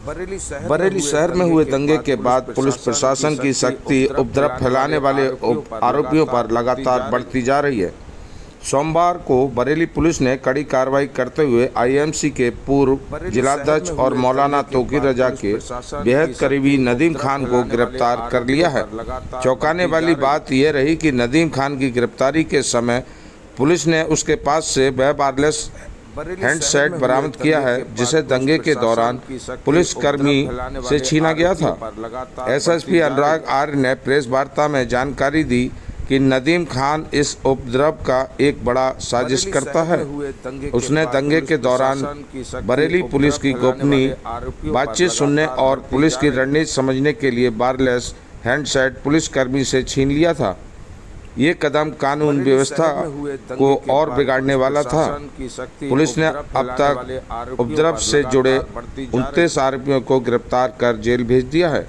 बरेली शहर में हुए दंगे के बाद पुलिस प्रशासन की सख्ती उपद्रव फैलाने वाले आरोपियों पर लगातार बढ़ती जा रही है। सोमवार को बरेली पुलिस ने कड़ी कार्रवाई करते हुए आईएमसी के पूर्व जिलाध्यक्ष और मौलाना तोकीर रजा के बेहद करीबी नदीम खान को गिरफ्तार कर लिया है। चौंकाने वाली बात यह रही कि नदीम खान की गिरफ्तारी के समय पुलिस ने उसके पास से वह वायरलेस हैंडसेट बरामद किया है जिसे दंगे के दौरान पुलिस कर्मी से छीना गया था। एसएसपी अनुराग आर्य ने प्रेस वार्ता में जानकारी दी कि नदीम खान इस उपद्रव का एक बड़ा साजिश करता है। उसने दंगे के दौरान बरेली पुलिस की गोपनीय बातचीत सुनने और पुलिस की रणनीति समझने के लिए वायरलेस हैंडसेट पुलिसकर्मी से छीन लिया था। ये कदम कानून व्यवस्था को और बिगाड़ने वाला था। पुलिस ने अब तक उपद्रव से जुड़े 29 आरोपियों को गिरफ्तार कर जेल भेज दिया है।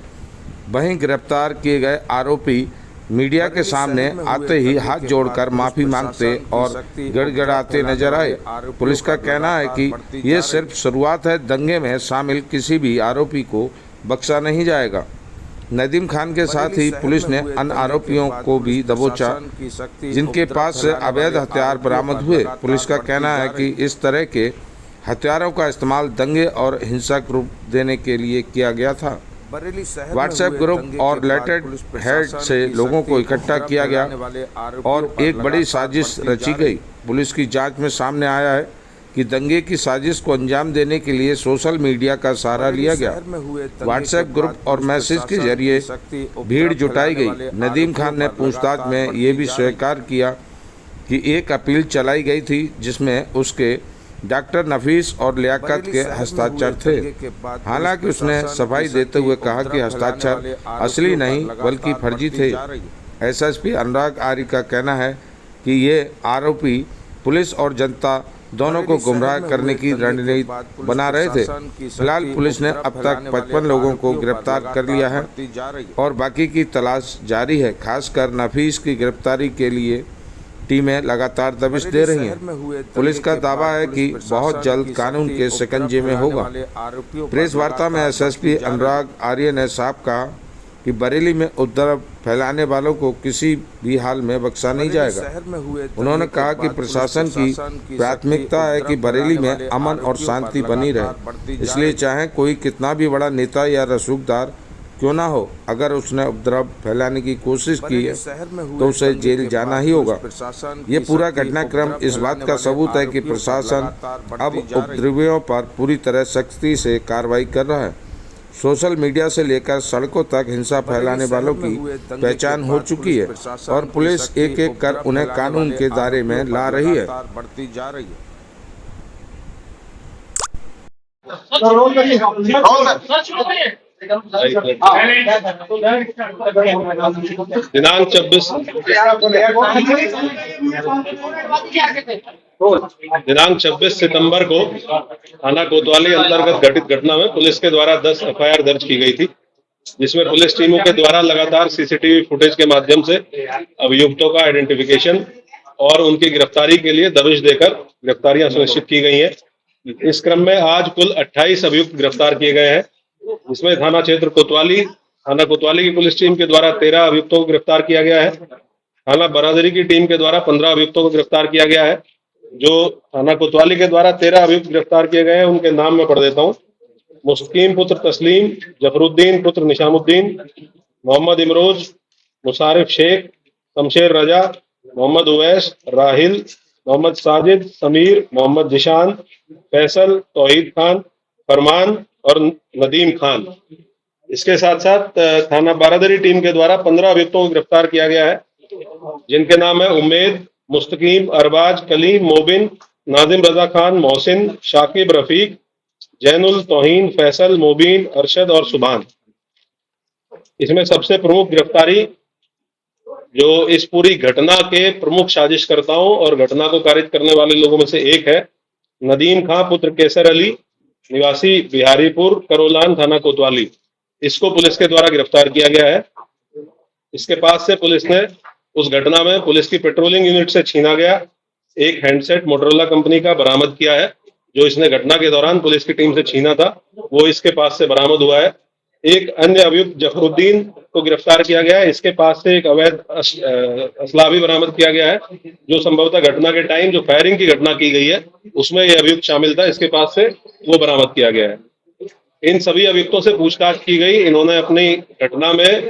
वहीं गिरफ्तार किए गए आरोपी मीडिया के सामने आते ही हाथ जोड़कर माफी मांगते और गिड़गिड़ाते नजर आए। पुलिस का कहना है कि ये सिर्फ शुरुआत है, दंगे में शामिल किसी भी आरोपी को बख्शा नहीं जाएगा। नदीम खान के साथ ही पुलिस ने अन्य आरोपियों को भी दबोचा जिनके पास से अवैध हथियार बरामद हुए। पुलिस का कहना है कि इस तरह के हथियारों का इस्तेमाल दंगे और हिंसक रूप देने के लिए किया गया था। व्हाट्सएप ग्रुप और लेटेड हेड से लोगों को इकट्ठा किया गया और एक बड़ी साजिश रची गई। पुलिस की जांच में सामने आया है कि दंगे की साजिश को अंजाम देने के लिए सोशल मीडिया का सहारा लिया गया। व्हाट्सएप ग्रुप और मैसेज के जरिए भीड़ जुटाई गई। नदीम खान ने पूछताछ में ये भी स्वीकार किया कि एक अपील चलाई गई थी जिसमें उसके डॉक्टर नफीस और लियाकत के हस्ताक्षर थे। हालांकि उसने सफाई देते हुए कहा कि हस्ताक्षर असली नहीं बल्कि फर्जी थे। एसएसपी अनुराग आर्य का कहना है कि ये आरोपी पुलिस और जनता दोनों को गुमराह करने की रणनीति बना रहे थे। फिलहाल पुलिस ने अब तक 55 लोगों को गिरफ्तार कर लिया है और बाकी की तलाश जारी है। खासकर नफीस की गिरफ्तारी के लिए टीमें लगातार दबिश दे रही हैं। पुलिस का दावा है कि बहुत जल्द कानून के शिकंजे में होगा। प्रेस वार्ता में एसएसपी अनुराग आर्य ने साफ कहा कि बरेली में उपद्रव फैलाने वालों को किसी भी हाल में बख्शा नहीं जाएगा। उन्होंने कहा कि प्रशासन की प्राथमिकता है कि बरेली में अमन और शांति बनी रहे, इसलिए चाहे कोई कितना भी बड़ा नेता या रसूखदार क्यों ना हो, अगर उसने उपद्रव फैलाने की कोशिश की है तो उसे जेल जाना ही होगा। ये पूरा घटनाक्रम इस बात का सबूत है कि प्रशासन अब उपद्रवियों पर पूरी तरह सख्ती से कार्रवाई कर रहा है। सोशल मीडिया से लेकर सड़कों तक हिंसा फैलाने वालों की पहचान हो चुकी है और पुलिस एक एक कर उन्हें कानून के दायरे में ला रही है। दिनांक 26 सितंबर को थाना कोतवाली अंतर्गत घटित घटना में पुलिस के द्वारा 10 एफआईआर दर्ज की गई थी, जिसमें पुलिस टीमों के द्वारा लगातार सीसीटीवी फुटेज के माध्यम से अभियुक्तों का आइडेंटिफिकेशन और उनकी गिरफ्तारी के लिए दबिश देकर गिरफ्तारियां सुनिश्चित की गई हैं। इस क्रम में आज कुल 28 अभियुक्त गिरफ्तार किए गए हैं, जिसमें थाना कोतवाली की पुलिस टीम के द्वारा 13 अभियुक्तों को गिरफ्तार किया गया है। थाना बरादरी की टीम के द्वारा 15 अभियुक्तों को गिरफ्तार किया गया है। जो थाना कोतवाली के द्वारा 13 अभियुक्त गिरफ्तार किए गए हैं उनके नाम मैं पढ़ देता हूँ। मुस्तकीम पुत्र तस्लीम, जफरुद्दीन पुत्र निशामुद्दीन, मोहम्मद इमरोज, मुशारिफ शेख, शमशेर रजा, मोहम्मद उवैस, राहिल, मोहम्मद साजिद, समीर, मोहम्मद जिशान, फैसल, तौहीद खान, फरमान और नदीम खान। इसके साथ साथ थाना बारादरी टीम के द्वारा 15 अभियुक्तों को गिरफ्तार किया गया है, जिनके नाम है उम्मेद, मुस्तकीम, अरबाज, कलीम, मोबिन, नाजिम रजा खान, मोहसिन, शाकिब, रफीक, जैनुल, तौहीन, फैसल, मोबिन, अरशद और सुभान। इसमें सबसे प्रमुख गिरफ्तारी जो इस पूरी घटना के प्रमुख साजिशकर्ताओं और घटना को कारित करने वाले लोगों में से एक है नदीम खां पुत्र केसर अली, निवासी बिहारीपुर, करोलान, थाना कोतवाली। इसको पुलिस के द्वारा गिरफ्तार किया गया है। इसके पास से पुलिस ने उस घटना में पुलिस की पेट्रोलिंग यूनिट से छीना गया एक हैंडसेट मोटरोला कंपनी का बरामद किया है, जो इसने घटना के दौरान पुलिस की टीम से छीना था, वो इसके पास से बरामद हुआ है। एक अन्य अभियुक्त जफरुद्दीन को गिरफ्तार किया गया है। इसके पास से एक अवैध असला भी बरामद किया गया है, जो संभवतः घटना के टाइम जो फायरिंग की घटना की गई है उसमें यह अभियुक्त शामिल था। इसके पास से वो बरामद किया गया है। इन सभी अभियुक्तों से पूछताछ की गई। इन्होंने अपनी घटना में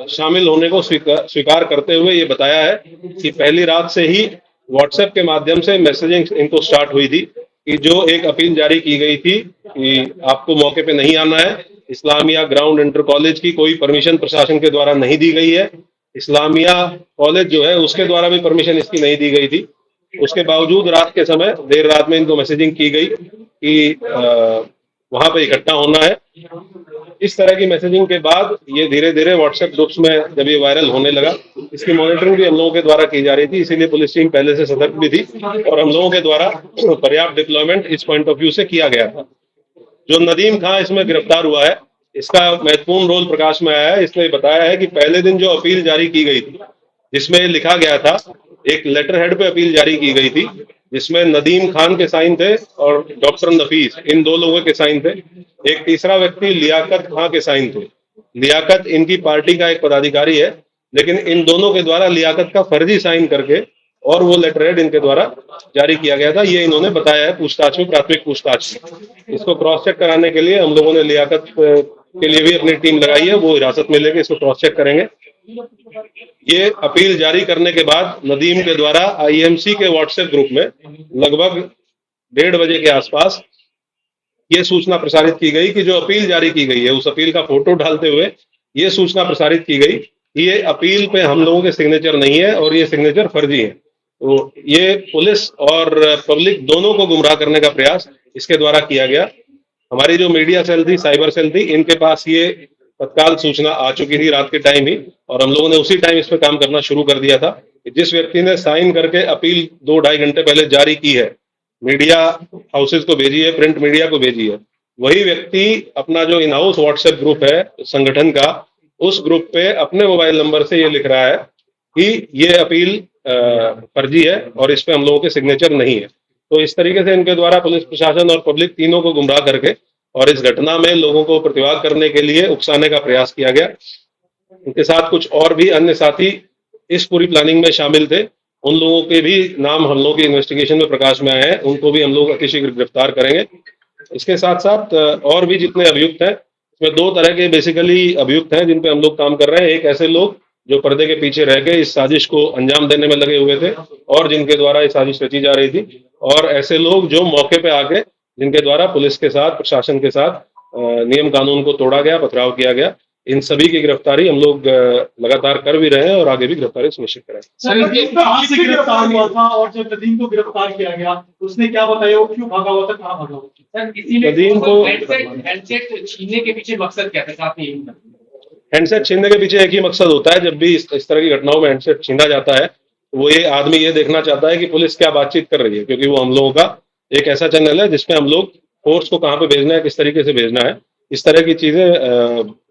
शामिल होने को स्वीकार करते हुए ये बताया है कि पहली रात से ही व्हाट्सएप के माध्यम से मैसेजिंग इनको स्टार्ट हुई थी कि जो एक अपील जारी की गई थी कि आपको मौके पे नहीं आना है। इस्लामिया ग्राउंड इंटर कॉलेज की कोई परमिशन प्रशासन के द्वारा नहीं दी गई है। इस्लामिया कॉलेज जो है उसके द्वारा भी परमिशन इसकी नहीं दी गई थी। उसके बावजूद रात के समय देर रात में इनको मैसेजिंग की गई कि वहां पे इकट्ठा होना है। इस तरह की मैसेजिंग के बाद ये धीरे धीरे व्हाट्सएप ग्रुप्स में जब ये वायरल होने लगा, इसकी मॉनिटरिंग भी हम लोगों के द्वारा की जा रही थी। इसीलिए पुलिस टीम पहले से सतर्क भी थी और हम लोगों के द्वारा पर्याप्त डिप्लॉयमेंट इस पॉइंट ऑफ व्यू से किया गया था। जो नदीम खां इसमें गिरफ्तार हुआ है, इसका महत्वपूर्ण रोल प्रकाश में आया है। इसने बताया है कि पहले दिन जो अपील जारी की गई थी, जिसमें लिखा गया था, एक लेटर हेड पे अपील जारी की गई थी जिसमें नदीम खान के साइन थे और डॉक्टर नफीस, इन दो लोगों के साइन थे। एक तीसरा व्यक्ति लियाकत खां के साइन थे। लियाकत इनकी पार्टी का एक पदाधिकारी है, लेकिन इन दोनों के द्वारा लियाकत का फर्जी साइन करके और वो लेटर हेड इनके द्वारा जारी किया गया था। ये इन्होंने बताया है पूछताछ में, प्राथमिक पूछताछ में। इसको क्रॉस चेक कराने के लिए हम लोगों ने लियाकत के लिए भी अपनी टीम लगाई है। वो हिरासत में लेके इसको क्रॉस चेक करेंगे। ये अपील जारी करने के बाद नदीम के द्वारा आईएमसी के व्हाट्सएप ग्रुप में लगभग 1:30 बजे के आसपास ये सूचना प्रसारित की गई कि जो अपील जारी की गई है, उस अपील का फोटो डालते हुए ये सूचना प्रसारित की गई कि ये अपील पे हम लोगों के सिग्नेचर नहीं है और ये सिग्नेचर फर्जी है। तो ये पुलिस और पब्लिक दोनों को गुमराह करने का प्रयास इसके द्वारा किया गया। हमारी जो मीडिया सेल थी, साइबर सेल थी, इनके पास ये तत्काल सूचना आ चुकी थी रात के टाइम ही, और हम लोगों ने उसी टाइम इस पर काम करना शुरू कर दिया था। जिस व्यक्ति ने साइन करके अपील 2-2.5 घंटे पहले जारी की है, मीडिया हाउसेज को भेजी है, प्रिंट मीडिया को भेजी है, वही व्यक्ति अपना जो इन हाउस व्हाट्सएप ग्रुप है संगठन का, उस ग्रुप पे अपने मोबाइल नंबर से ये लिख रहा है कि ये अपील फर्जी है और इस पे हम लोगों के सिग्नेचर नहीं है। तो इस तरीके से इनके द्वारा पुलिस प्रशासन और पब्लिक तीनों को गुमराह करके और इस घटना में लोगों को प्रतिवाद करने के लिए उकसाने का प्रयास किया गया। उनके साथ कुछ और भी अन्य साथी इस पूरी प्लानिंग में शामिल थे। उन लोगों के भी नाम हम लोगों की इन्वेस्टिगेशन में प्रकाश में आए हैं, उनको भी हम लोग अतिशीघ्र गिरफ्तार करेंगे। इसके साथ साथ और भी जितने अभियुक्त हैं, इसमें 2 तरह के बेसिकली अभियुक्त हैं जिन पे हम लोग काम कर रहे हैं। एक ऐसे लोग जो पर्दे के पीछे रह के इस साजिश को अंजाम देने में लगे हुए थे और जिनके द्वारा ये साजिश रची जा रही थी, और ऐसे लोग जो मौके पे आके जिनके द्वारा पुलिस के साथ, प्रशासन के साथ नियम कानून को तोड़ा गया, पथराव किया गया। इन सभी की गिरफ्तारी हम लोग लगातार कर भी रहे हैं और आगे भी गिरफ्तारी सुनिश्चित करेंगे। सर, ये कहाँ से गिरफ्तार हुआ था और जब नदीम को गिरफ्तार किया गया उसने क्या बताया, वो क्यों भागा हुआ था, कहाँ भागा हुआ था? सर, किसी ने नदीम को हैंडसेट छीनने के पीछे मकसद क्या था? साथ में यही था। हैंडसेट छीनने के पीछे एक ही मकसद होता है। जब भी इस तरह की घटनाओं में हैंडसेट छीना जाता है, वो ये आदमी ये देखना चाहता है कि पुलिस क्या बातचीत कर रही है, क्योंकि वो हम लोगों का एक ऐसा चैनल है जिसपे हम लोग फोर्स को कहाँ पे भेजना है, किस तरीके से भेजना है, इस तरह की चीजें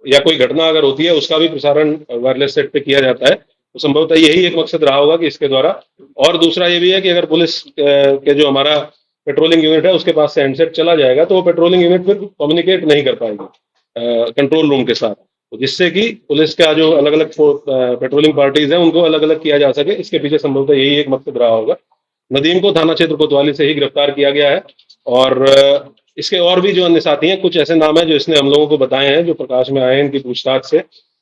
या कोई घटना अगर होती है उसका भी प्रसारण वायरलेस सेट पे किया जाता है। तो संभवतः यही एक मकसद रहा होगा कि इसके द्वारा। और दूसरा ये भी है कि अगर पुलिस के जो हमारा पेट्रोलिंग यूनिट है उसके पास से हैंडसेट चला जाएगा तो वो पेट्रोलिंग यूनिट फिर कम्युनिकेट नहीं कर पाएगी कंट्रोल रूम के साथ, तो जिससे कि पुलिस का जो अलग अलग पेट्रोलिंग पार्टीज हैं उनको अलग अलग किया जा सके। इसके पीछे संभवतः यही एक मकसद रहा होगा। नदीम को थाना क्षेत्र कोतवाली से ही गिरफ्तार किया गया है और इसके और भी जो अन्य साथी हैं, कुछ ऐसे नाम हैं जो इसने हम लोगों को बताए हैं, जो प्रकाश में आए हैं इनकी पूछताछ से,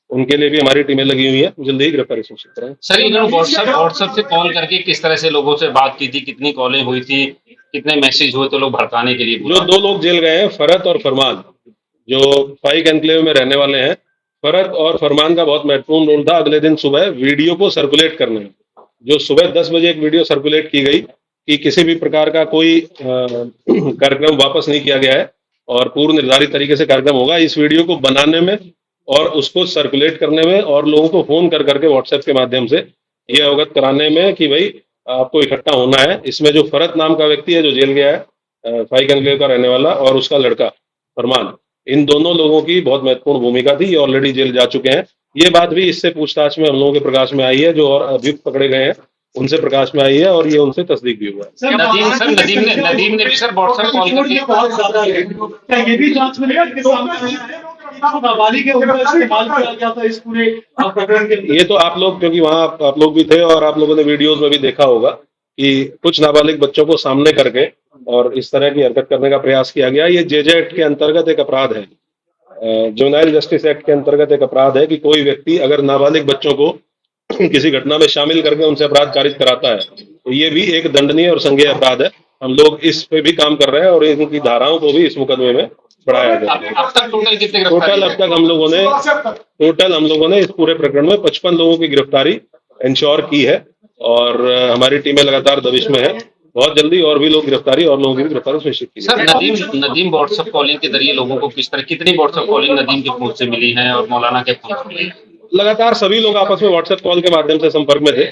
उनके लिए भी हमारी टीमें लगी हुई हैं। जल्दी ही गिरफ्तारी सुनिश्चित करें। सर, इन्होंने व्हाट्सएप से कॉल करके किस तरह से लोगों से बात की थी, कितनी कॉलें हुई थी, कितने मैसेज हुए थे लोग भड़काने के लिए? जो 2 लोग जेल गए हैं, फरत और फरमान, जो फाइक एनक्लेव में रहने वाले हैं, फरत और फरमान का बहुत महत्वपूर्ण रोल था अगले दिन सुबह वीडियो को सर्कुलेट करने में। जो सुबह 10 बजे एक वीडियो सर्कुलेट की गई कि किसी भी प्रकार का कोई कार्यक्रम वापस नहीं किया गया है और पूर्व निर्धारित तरीके से कार्यक्रम होगा, इस वीडियो को बनाने में और उसको सर्कुलेट करने में और लोगों को फोन कर करके व्हाट्सएप के माध्यम से ये अवगत कराने में कि भाई आपको इकट्ठा होना है। इसमें जो फरत नाम का व्यक्ति है जो जेल गया है, फाइक एनक्लेव का रहने वाला, और उसका लड़का फरमान, इन दोनों लोगों की बहुत महत्वपूर्ण भूमिका थी। ये ऑलरेडी जेल जा चुके हैं। ये बात भी इससे पूछताछ में हम लोगों के प्रकाश में आई है। जो और अभियुक्त पकड़े गए हैं उनसे प्रकाश में आई है और ये उनसे तस्दीक भी हुआ है। नदीम ने भी सर व्हाट्सएप कॉल करके बहुत ज्यादा है, क्या ये भी जांच में लेगा कि सामने आया है नाबालिग के ऊपर इस्तेमाल किया गया था इस पूरे प्रकरण के लिए? ये तो आप लोग, क्योंकि वहां आप लोग भी थे और आप लोगों ने वीडियोस में भी देखा होगा कि कुछ नाबालिग बच्चों को सामने करके और इस तरह की हरकत करने का प्रयास किया गया। ये जेजे एक्ट के अंतर्गत एक अपराध है, जुवेनाइल जस्टिस एक्ट के अंतर्गत एक अपराध है कि कोई व्यक्ति अगर नाबालिग बच्चों को किसी घटना में शामिल करके उनसे अपराध कारित कराता है तो ये भी एक दंडनीय और संज्ञेय अपराध है। हम लोग इस पे भी काम कर रहे हैं और इनकी धाराओं को भी इस मुकदमे में बढ़ाया गया है। अब तक टोटल कितने टोटल अब तक हम लोगों ने इस पूरे प्रकरण में 55 लोगों की गिरफ्तारी इंश्योर की है और हमारी टीमें लगातार दबिश में है। बहुत जल्दी और भी लोग गिरफ्तारी और लोगों की गिरफ्तारी सुनिश्चित की सर, नदीम व्हाट्सएप कॉलिंग के जरिए लोगों को कितनी व्हाट्सएप कॉलिंग नदीम के फोन से मिली है और मौलाना के फोन से मिली है? लगातार सभी लोग आपस में व्हाट्सएप कॉल के माध्यम से संपर्क में थे।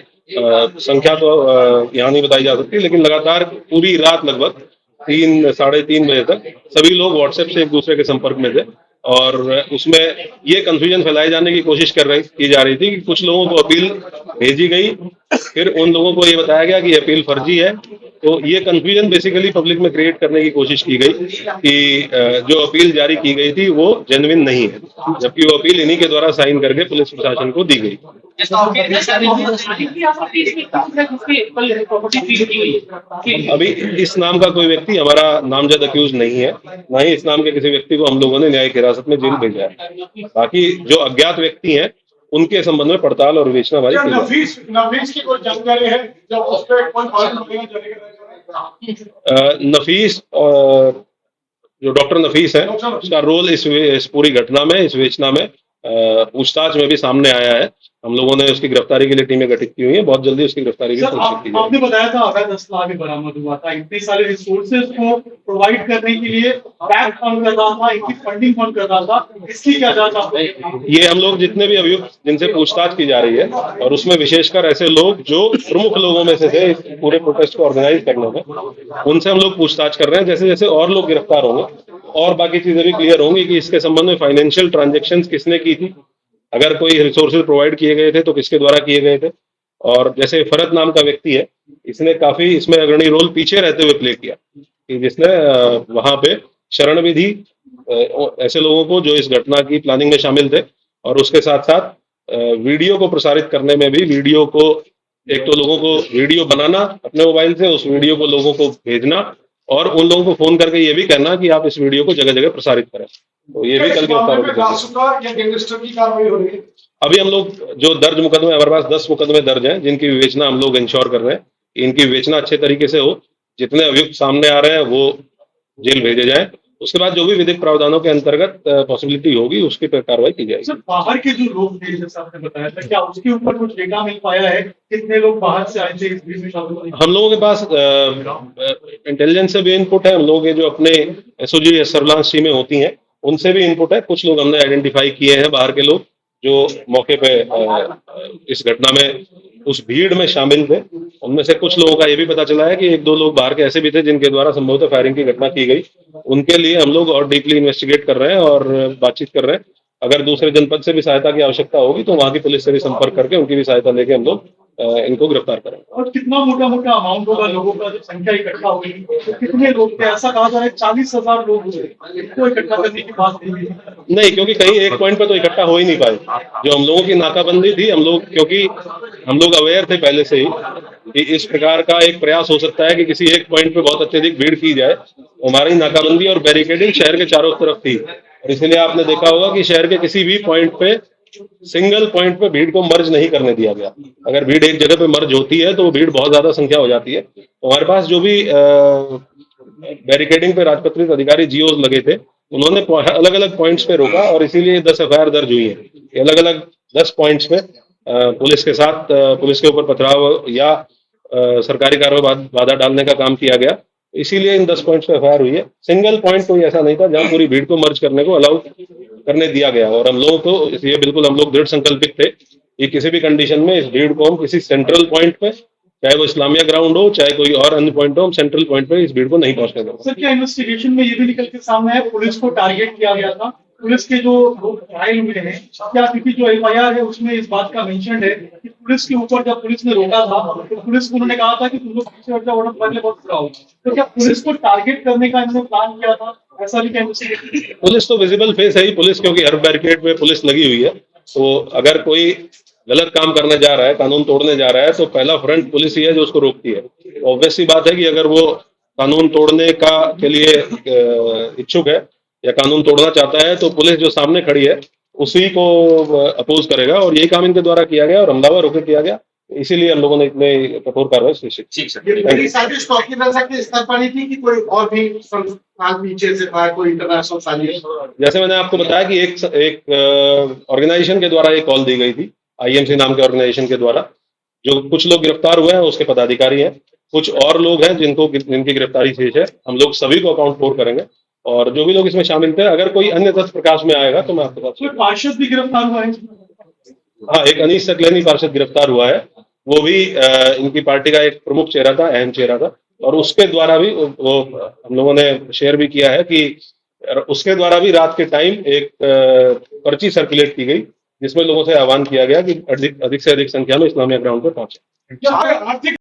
संख्या तो यहाँ नहीं बताई जा सकती, लेकिन लगातार पूरी रात लगभग 3-3:30 बजे तक सभी लोग व्हाट्सएप से एक दूसरे के संपर्क में थे और उसमें ये कंफ्यूजन फैलाए जाने की कोशिश की जा रही थी कि कुछ लोगों को अपील भेजी गई, फिर उन लोगों को ये बताया गया कि अपील फर्जी है। तो ये कंफ्यूजन बेसिकली पब्लिक में क्रिएट करने की कोशिश की गई कि जो अपील जारी की गई थी वो जेन्युइन नहीं है, जबकि वो अपील इन्हीं के द्वारा साइन करके पुलिस प्रशासन को दी गई। अभी इस नाम का कोई व्यक्ति हमारा नामजद अक्यूज नहीं है, ना ही इस नाम के किसी व्यक्ति को हम लोगों ने न्यायिक हिरासत में जेल भेजा है। बाकी जो अज्ञात व्यक्ति हैं उनके संबंध में पड़ताल और विवेचना हमारी की जाएगी। नफीस की कोई जानकारी है जब उस पर कोई नफीस जो डॉक्टर नफीस है उसका रोल इस पूरी घटना में, इस विवेचना में, पूछताछ में भी सामने आया है। हम लोगों ने उसकी गिरफ्तारी के लिए टीमें गठित की हुई है। बहुत जल्दी उसकी गिरफ्तारी भी सुनिश्चित की जाएगी। आपने बताया था अवैध असला भी बरामद हुआ था, इतने सारे रिसोर्सेज को प्रोवाइड करने के लिए बैंक कौन कर रहा था, इनकी फंडिंग कौन कर रहा था, इसकी क्या जांच आप? ये हम लोग जितने भी अभियुक्त जिनसे पूछताछ की जा रही है और उसमें विशेषकर ऐसे लोग जो प्रमुख लोगों में से थे इस पूरे प्रोटेस्ट को ऑर्गेनाइज करने में, उनसे हम लोग पूछताछ कर रहे हैं। जैसे जैसे और लोग गिरफ्तार होंगे और बाकी चीजें भी क्लियर होंगी कि इसके संबंध में फाइनेंशियल ट्रांजेक्शन किसने की थी, अगर कोई रिसोर्सेज प्रोवाइड किए गए थे तो किसके द्वारा किए गए थे। और जैसे फरत नाम का व्यक्ति है, इसने काफी इसमें अग्रणी रोल पीछे रहते हुए प्ले किया कि जिसने वहां पे शरण भी दी ऐसे लोगों को जो इस घटना की प्लानिंग में शामिल थे, और उसके साथ साथ वीडियो को प्रसारित करने में भी, वीडियो को एक तो लोगों को वीडियो बनाना अपने मोबाइल से, उस वीडियो को लोगों को भेजना और उन लोगों को फोन करके ये भी कहना कि आप इस वीडियो को जगह जगह प्रसारित करें। तो ये भी कल गिरफ्तार हो गए। अभी हम लोग जो दर्ज मुकदमे, हमारे पास 10 मुकदमे दर्ज हैं जिनकी विवेचना हम लोग इंश्योर कर रहे हैं कि इनकी विवेचना अच्छे तरीके से हो, जितने अभियुक्त सामने आ रहे हैं वो जेल भेजे जाएं। उसके बाद जो भी विधिक प्रावधानों के अंतर्गत पॉसिबिलिटी होगी उसकी पर कार्रवाई की जाएगी। सर, बाहर के जो लोग थे जैसा आपने बताया था, क्या उसके ऊपर कुछ डेटा मिल पाया है, कितने लोग बाहर से आए थे इस बीच में शामिल हुए? हम लोगों के पास इंटेलिजेंस से भी इनपुट है, हम लोगों के जो अपने एसओजी सर्विलांस टीमें होती हैं उनसे भी इनपुट है। कुछ लोग हमने आइडेंटिफाई किए हैं बाहर के लोग जो मौके पे इस घटना में उस भीड़ में शामिल थे। उनमें से कुछ लोगों का ये भी पता चला है कि 1-2 लोग बाहर के ऐसे भी थे जिनके द्वारा संभवतः फायरिंग की घटना की गई। उनके लिए हम लोग और डीपली इन्वेस्टिगेट कर रहे हैं और बातचीत कर रहे हैं। अगर दूसरे जनपद से भी सहायता की आवश्यकता होगी तो वहां की पुलिस से भी संपर्क करके उनकी भी सहायता लेके हम लोग इनको गिरफ्तार करेंगे। और कितना मोटा अमाउंट होगा लोगों का, जो संख्या इकट्ठा हुई तो कितने लोग थे? ऐसा कहा जा रहा है 40,000 लोग हुए, इनको इकट्ठा करने की बात नहीं, क्योंकि कहीं एक पॉइंट पे तो इकट्ठा हो ही नहीं पाए। जो हम लोगों की नाकाबंदी थी, हम लोग, क्योंकि हम लोग अवेयर थे पहले से ही कि इस प्रकार का एक प्रयास हो सकता है कि किसी एक पॉइंट पे बहुत अत्यधिक भीड़ की जाए। हमारी नाकाबंदी और बैरिकेडिंग शहर के चारों तरफ थी और इसलिए आपने देखा होगा कि शहर के किसी भी पॉइंट पे, सिंगल पॉइंट पे भीड़ को मर्ज नहीं करने दिया गया। अगर भीड़ एक जगह पे मर्ज होती है तो वो भीड़ बहुत ज्यादा संख्या हो जाती है। तो हमारे पास जो भी बैरिकेडिंग पे राजपत्रित अधिकारी जीओज लगे थे, उन्होंने अलग अलग पॉइंट्स पे रोका और इसीलिए 10 एफआईआर दर्ज हुई है। अलग अलग 10 पॉइंट्स पे पुलिस के साथ, पुलिस के ऊपर पथराव या सरकारी कार्रवाई में बाधा डालने का काम किया गया, इसीलिए इन 10 पॉइंट्स पे एफआईआर हुई है। सिंगल पॉइंट कोई ऐसा नहीं था जहां पूरी भीड़ को मर्ज करने को अलाउ करने दिया गया। और हम लोगों को इसलिए बिल्कुल हम लोग दृढ़ संकल्पित थे कि किसी भी कंडीशन में इस भीड़ को हम किसी सेंट्रल पॉइंट पे, चाहे वो इस्लामिया ग्राउंड हो चाहे कोई और अन्य पॉइंट हो, हम सेंट्रल पॉइंट पे इस भीड़ को नहीं पहुंचने देंगे। सर, क्या इन्वेस्टिगेशन में ये भी निकल के सामने है पुलिस को टारगेट किया गया था? पुलिस के जो लोग घायल हुए हैं, क्या किसी जो एफआईआर है उसमें इस बात का मेंशन है कि पुलिस के ऊपर जब पुलिस ने रोका था तो पुलिस को उन्होंने कहा था कि तुम लोग पीछे हट जाओ वरना पहले बहुत बुरा होगा, तो क्या पुलिस को टारगेट करने का इन्होंने प्लान किया था, ऐसा भी क्या इन्वेस्टिगेशन? पुलिस तो विजिबल फेस है ही पुलिस, क्योंकि हर बैरिकेड में पुलिस लगी हुई है। तो अगर कोई गलत काम करने जा रहा है, कानून तोड़ने जा रहा है, तो पहला फ्रंट पुलिस ही है जो उसको रोकती है। ऑब्वियस सी बात है कि अगर वो कानून तोड़ने का के लिए इच्छुक है या कानून तोड़ना चाहता है, तो पुलिस जो सामने खड़ी है उसी को अपोज करेगा, और यही काम इनके द्वारा किया गया और हमलावर होकर किया गया। इसीलिए हम लोगों ने इतने कठोर कार्रवाई सुनिश्चित की। ठीक सर। Thank you. मेरी साजिश डॉक्यूमेंट के स्तर पर ही थी कि कोई और भी संस्थान पीछे से था, कोई इंटरनेशनल साजिश? जैसे मैंने आपको बताया कि एक ऑर्गेनाइजेशन के द्वारा एक कॉल दी गई थी, आईएमसी नाम के ऑर्गेनाइजेशन के द्वारा। जो कुछ लोग गिरफ्तार हुए हैं उसके पदाधिकारी हैं, कुछ और लोग हैं जिनकी गिरफ्तारी शेष है। हम लोग सभी को अकाउंट फोर करेंगे, और जो भी लोग इसमें शामिल थे, अगर कोई अन्य तथ्य प्रकाश में आएगा तो मैं आपके साथ। कोई पार्षद भी गिरफ्तार हुआ है? हाँ, एक अनीस सकलैनी पार्षद गिरफ्तार हुआ है। वो भी इनकी पार्टी का एक प्रमुख चेहरा था, अहम चेहरा था, और उसके द्वारा भी वो हम लोगों ने शेयर भी किया है कि उसके द्वारा भी रात के टाइम एक पर्ची सर्कुलेट की गई, जिसमें लोगों से आह्वान किया गया कि अधिक से अधिक संख्या में इस्लामिया ग्राउंड पर पहुंचे। क्या आर्थिक